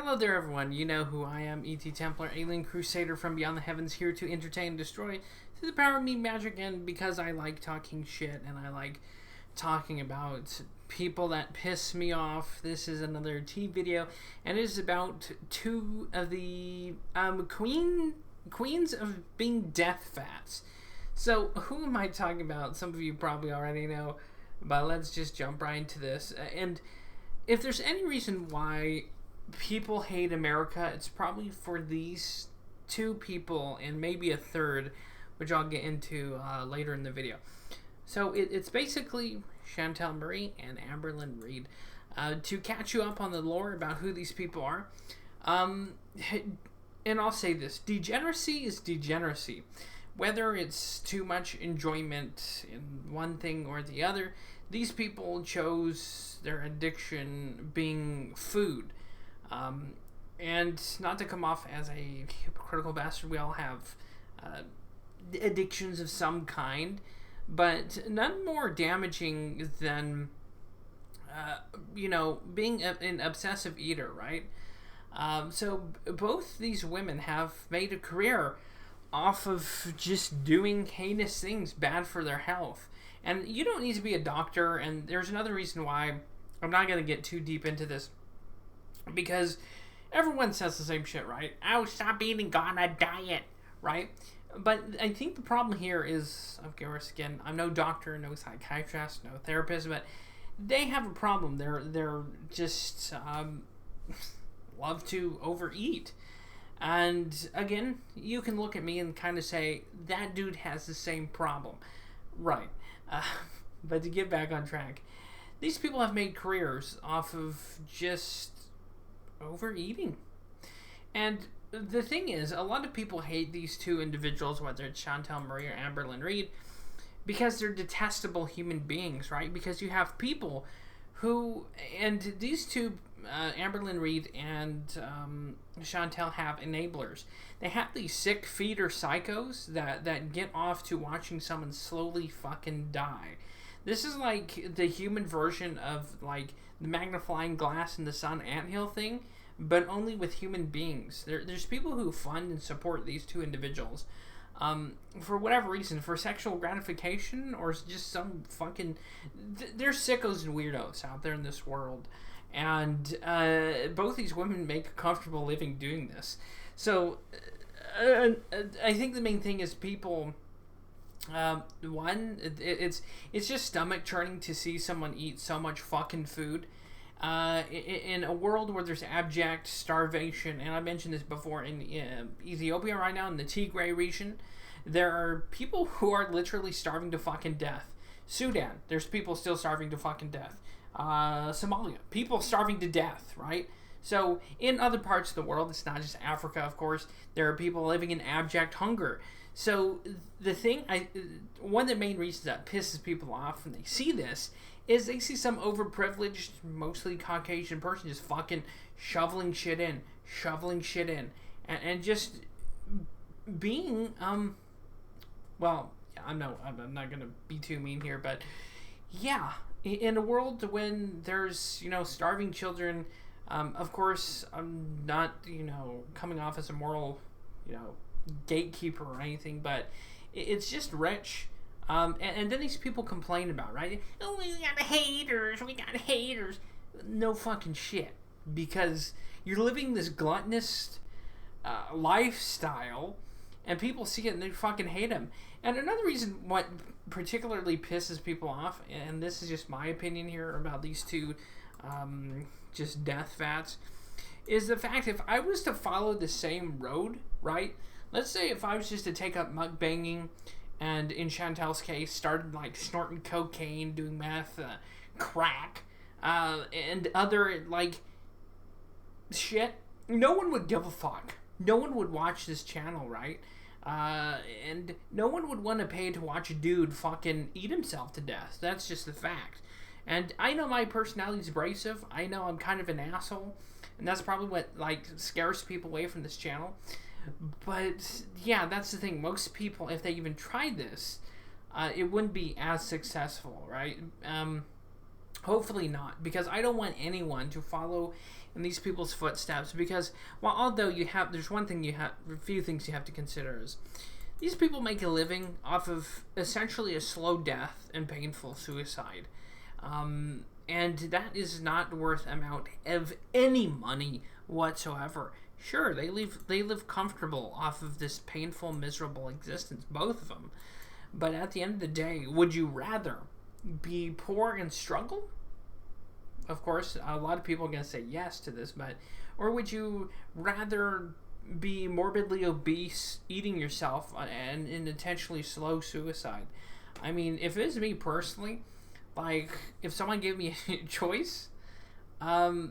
Hello there, everyone. You know who I am, E.T. Templar, alien crusader from beyond the heavens, here to entertain and destroy through the power of me magic, and because I like talking shit and I like talking about people that piss me off. This is another tea video, and it is about two of the queens of being death fats. So, who am I talking about? Some of you probably already know, but let's just jump right into this. And if there's any reason why people hate America, it's probably for these two people and maybe a third, which I'll get into later in the video. So it's basically Chantal Marie and Amberlynn Reed. To catch you up on the lore about who these people are, and I'll say this: degeneracy is degeneracy. Whether it's too much enjoyment in one thing or the other, these people chose their addiction being food. And not to come off as a hypocritical bastard, we all have addictions of some kind, but none more damaging than, being an obsessive eater, right? So both these women have made a career off of just doing heinous things bad for their health. And you don't need to be a doctor, and there's another reason why I'm not going to get too deep into this. Because everyone says the same shit, right? Oh, stop eating, go on a diet, right? But I think the problem here is, of course, again, I'm no doctor, no psychiatrist, no therapist, but they have a problem. They're just love to overeat. And again, you can look at me and kind of say, that dude has the same problem. Right. But to get back on track, these people have made careers off of just overeating. And the thing is, a lot of people hate these two individuals, whether it's Chantal Marie or Amberlynn Reed, because they're detestable human beings, right? Because you have people who, and these two, Amberlynn Reed and Chantal, have enablers. They have these sick feeder psychos that get off to watching someone slowly fucking die. This is like the human version of like the magnifying glass in the sun anthill thing, but only with human beings. There's people who fund and support these two individuals for whatever reason, for sexual gratification or just some fucking... There's sickos and weirdos out there in this world, and both these women make a comfortable living doing this. So I think the main thing is people... it's just stomach churning to see someone eat so much fucking food. In a world where there's abject starvation, and I mentioned this before, in Ethiopia right now, in the Tigray region, there are people who are literally starving to fucking death. Sudan, there's people still starving to fucking death. Somalia, people starving to death, right? So, in other parts of the world, it's not just Africa, of course, there are people living in abject hunger. So, the thing, one of the main reasons that pisses people off when they see this is they see some overprivileged, mostly Caucasian person just fucking shoveling shit in, and just being, well, I'm not gonna be too mean here, but yeah, in a world when there's, starving children, of course, I'm not, coming off as a moral, gatekeeper or anything, but it's just rich. And then these people complain about, right? Oh, we got haters. No fucking shit. Because you're living this gluttonous lifestyle, and people see it and they fucking hate them. And another reason what particularly pisses people off, and this is just my opinion here about these two just death fats, is the fact if I was to follow the same road, right? Let's say if I was just to take up mukbanging, and in Chantal's case, started like snorting cocaine, doing meth, crack, and other like shit, no one would give a fuck. No one would watch this channel, right? And no one would want to pay to watch a dude fucking eat himself to death. That's just the fact. And I know my personality's abrasive. I know I'm kind of an asshole, and that's probably what like scares people away from this channel. But yeah, that's the thing. Most people, if they even tried this, it wouldn't be as successful, right? Hopefully not, because I don't want anyone to follow in these people's footsteps. Because, well, although there's one thing a few things you have to consider is these people make a living off of essentially a slow death and painful suicide, and that is not worth amount of any money whatsoever. Sure, they live comfortable off of this painful, miserable existence, both of them. But at the end of the day, would you rather be poor and struggle? Of course, a lot of people are going to say yes to this, or would you rather be morbidly obese, eating yourself, and intentionally slow suicide? I mean, if it was me personally, like, if someone gave me a choice, I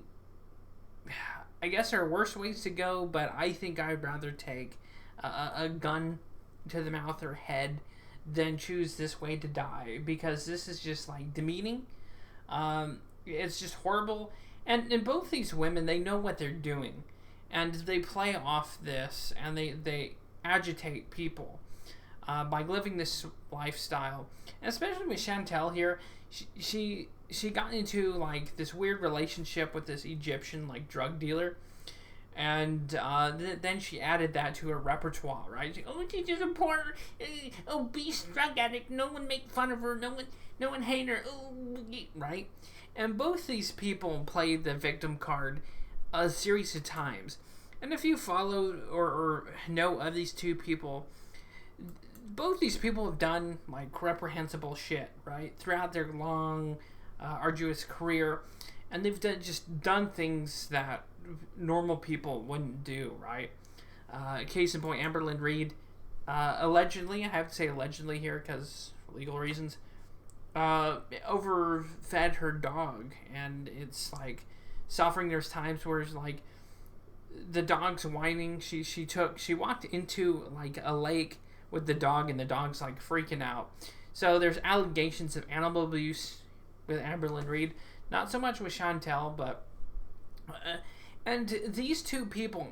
guess there are worse ways to go, but I think I'd rather take a gun to the mouth or head than choose this way to die, because this is just, like, demeaning. It's just horrible. And both these women, they know what they're doing. And they play off this, and they agitate people by living this lifestyle. And especially with Chantel here, she got into, like, this weird relationship with this Egyptian, like, drug dealer. And then she added that to her repertoire, right? She's just a poor, obese drug addict. No one make fun of her. No one hate her. Right? And both these people played the victim card a series of times. And if you follow or know of these two people, both these people have done, like, reprehensible shit, right? Throughout their long, arduous career. And they've done things that normal people wouldn't do, right? Case in point, Amberlynn Reid, allegedly, I have to say allegedly here because legal reasons, overfed her dog, and it's like suffering. There's times where it's like the dog's whining. She walked into, like, a lake with the dog, and the dog's, like, freaking out. So there's allegations of animal abuse with Amberlynn Reid. Not so much with Chantel, but and these two people,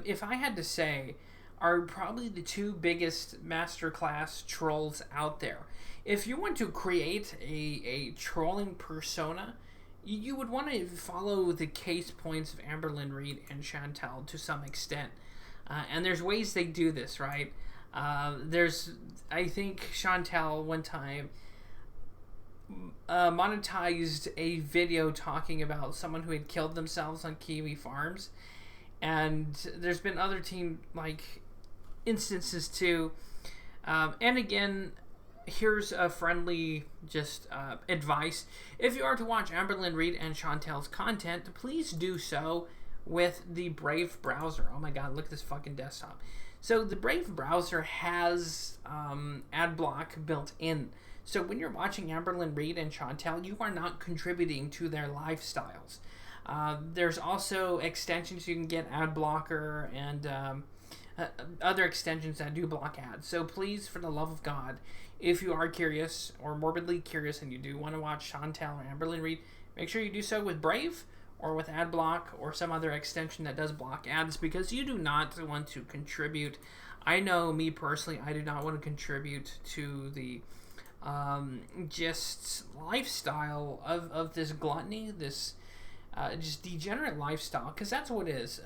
if I had to say, are probably the two biggest masterclass trolls out there. If you want to create a trolling persona, you would want to follow the case points of Amberlynn Reid and Chantel to some extent. And there's ways they do this, right? I think Chantel one time monetized a video talking about someone who had killed themselves on Kiwi farms, and there's been other instances too. And again, here's a friendly advice: if you are to watch Amberlynn Reid and Chantel's content, please do so with the Brave browser. Oh my god, look at this fucking desktop. So the Brave browser has ad block built in. So when you're watching Amberlynn Reid and Chantel, you are not contributing to their lifestyles. There's also extensions you can get, ad blocker, and other extensions that do block ads. So please, for the love of God, if you are curious or morbidly curious and you do want to watch Chantel or Amberlynn Reid, make sure you do so with Brave or with ad block or some other extension that does block ads, because you do not want to contribute. I know, me personally, I do not want to contribute to the just lifestyle of this gluttony, this just degenerate lifestyle, because that's what it is.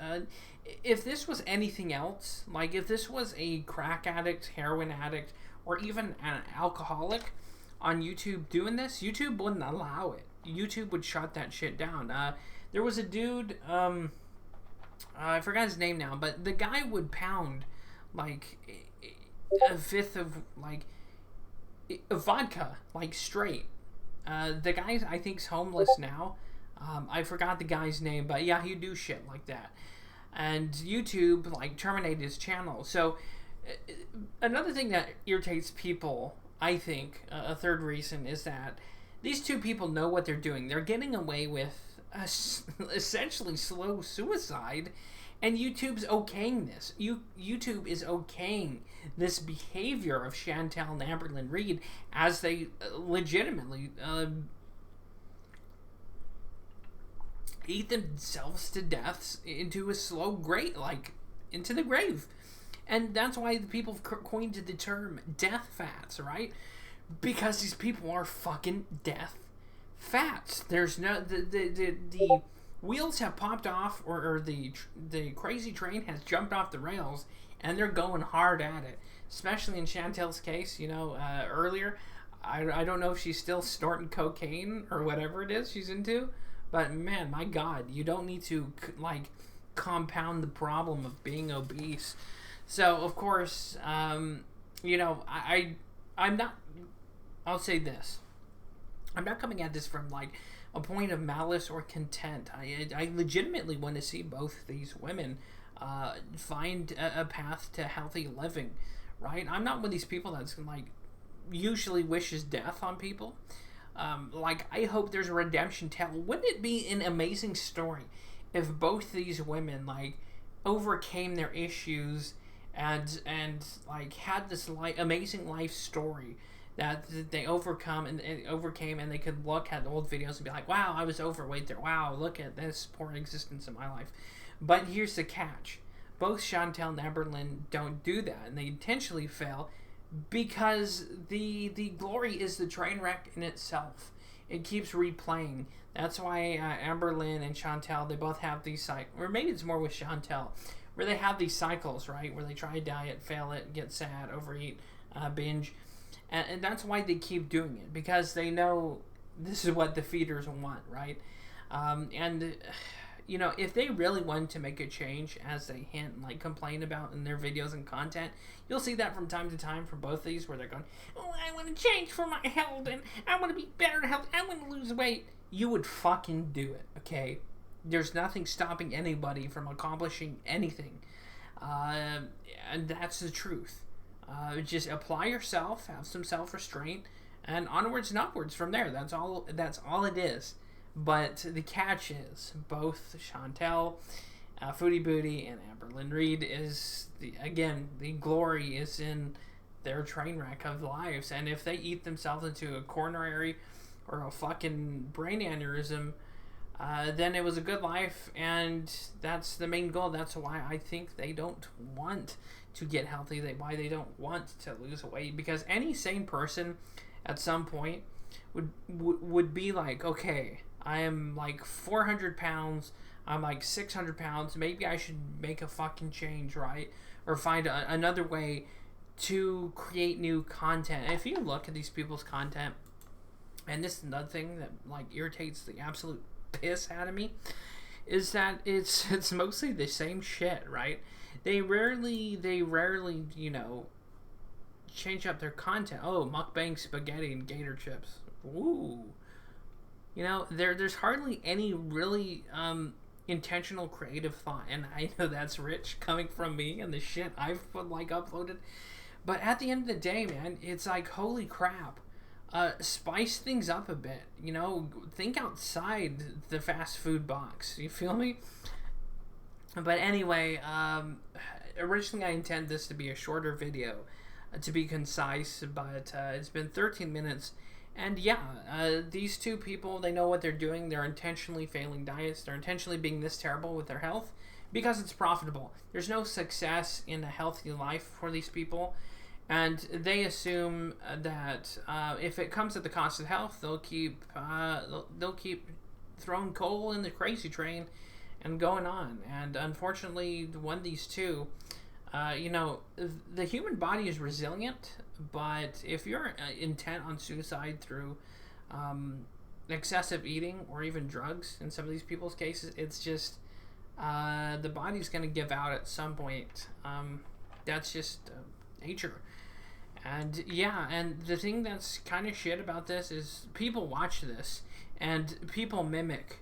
If this was anything else, like if this was a crack addict, heroin addict, or even an alcoholic on YouTube doing this, YouTube wouldn't allow it. YouTube would shut that shit down. There was a dude, I forgot his name now, but the guy would pound like a fifth of vodka, like, straight. The guy, I think, is homeless now. I forgot the guy's name, but yeah, he'd do shit like that. And YouTube, like, terminated his channel. So another thing that irritates people, I think, a third reason, is that these two people know what they're doing. They're getting away with essentially slow suicide, and YouTube's okaying this. YouTube is okaying this behavior of Chantel and Amberlynn Reid as they legitimately eat themselves to death into a slow grave, into the grave. And that's why the people have coined the term death fats, right? Because these people are fucking death fats. There's no the wheels have popped off, or the crazy train has jumped off the rails, and they're going hard at it. Especially in Chantel's case, earlier, I don't know if she's still snorting cocaine or whatever it is she's into, but man, my God, you don't need to compound the problem of being obese. So of course, I'm not. I'll say this. I'm not coming at this from a point of malice or content. I legitimately want to see both these women find a path to healthy living, right? I'm not one of these people that's usually wishes death on people. I hope there's a redemption tale. Wouldn't it be an amazing story if both these women overcame their issues and had this amazing life story that they overcame, and they could look at the old videos and be like, wow, I was overweight there. Wow, look at this poor existence in my life. But here's the catch. Both Chantel and Eberlyn don't do that, and they intentionally fail because the glory is the train wreck in itself. It keeps replaying. That's why Eberlyn and Chantel, they both have these cycles, or maybe it's more with Chantel, where they have these cycles, right? Where they try a diet, fail it, get sad, overeat, binge. And that's why they keep doing it, because they know this is what the feeders want, right? If they really wanted to make a change, as they hint and complain about in their videos and content, you'll see that from time to time for both these, where they're going, oh, I want to change for my health, and I want to be better health, I want to lose weight. You would fucking do it, okay? There's nothing stopping anybody from accomplishing anything. And that's the truth. Just apply yourself, have some self-restraint, and onwards and upwards from there. That's all it is. But the catch is, both Chantel, Foodie Beuty, and Eberlyn Reed is, the glory is in their train wreck of lives. And if they eat themselves into a coronary or a fucking brain aneurysm, then it was a good life, and that's the main goal. That's why I think they don't want to get healthy, why they don't want to lose weight, because any sane person at some point would be like, okay, I am 400 pounds, I'm 600 pounds, maybe I should make a fucking change, right? Or find another way to create new content. And if you look at these people's content, and this is another thing that irritates the absolute piss out of me, is that it's mostly the same shit, right? They rarely change up their content. Oh, mukbang spaghetti and gator chips. Ooh. There's hardly any really intentional creative thought, and I know that's rich coming from me and the shit I've uploaded. But at the end of the day, man, it's holy crap. Spice things up a bit, think outside the fast food box, you feel me? But anyway, originally I intend this to be a shorter video, to be concise, but it's been 13 minutes, and these two people, they know what they're doing. They're intentionally failing diets, they're intentionally being this terrible with their health, because it's profitable. There's no success in a healthy life for these people. And they assume that if it comes at the cost of health, they'll keep throwing coal in the crazy train and going on. And unfortunately, one of these two, the human body is resilient, but if you're intent on suicide through excessive eating or even drugs, in some of these people's cases, it's just the body's going to give out at some point. That's just nature. And and the thing that's kind of shit about this is people watch this and people mimic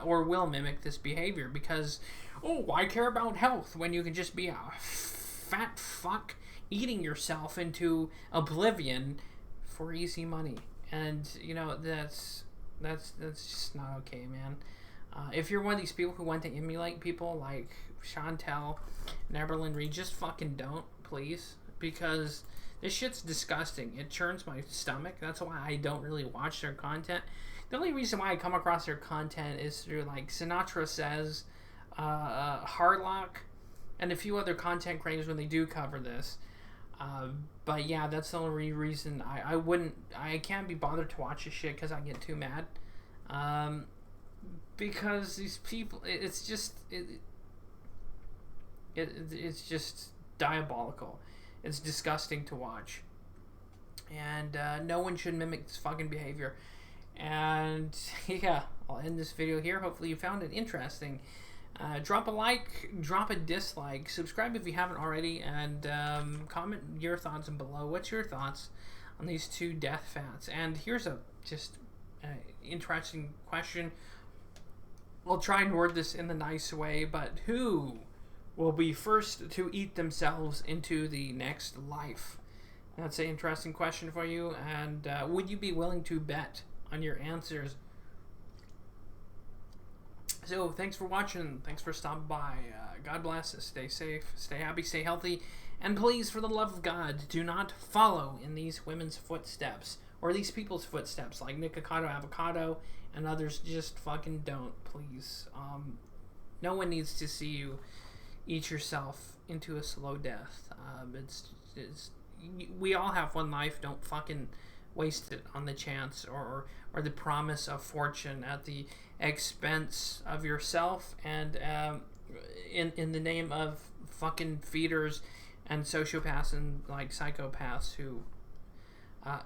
or will mimic this behavior, because why care about health when you can just be a fat fuck eating yourself into oblivion for easy money? And that's just not okay, man. If you're one of these people who want to emulate people like Chantel and Eberlyn Reed, just fucking don't, please, because this shit's disgusting. It churns my stomach. That's why I don't really watch their content. The only reason why I come across their content is through Sinatra Says, Hardlock, and a few other content creators when they do cover this. But that's the only reason I can't be bothered to watch this shit, because I get too mad. Because these people, it's just diabolical. It's disgusting to watch, and no one should mimic this fucking behavior. And yeah, I'll end this video here. Hopefully you found it interesting. Drop a like, drop a dislike, subscribe if you haven't already, and comment your thoughts below. What's your thoughts on these two death fats? And here's a just interesting question. I'll try and word this in the nice way, but who will be first to eat themselves into the next life? That's an interesting question for you, and would you be willing to bet on your answers? So, thanks for watching. Thanks for stopping by. God bless. Stay safe, stay happy, stay healthy, and please, for the love of God, do not follow in these women's footsteps, or these people's footsteps, like Nikocado Avocado and others. Just fucking don't, please. No one needs to see you eat yourself into a slow death. We all have one life. Don't fucking waste it on the chance or the promise of fortune at the expense of yourself, and in the name of fucking feeders and sociopaths and like psychopaths who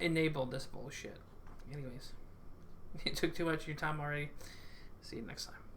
enable this bullshit. Anyways, it took too much of your time already. See you next time.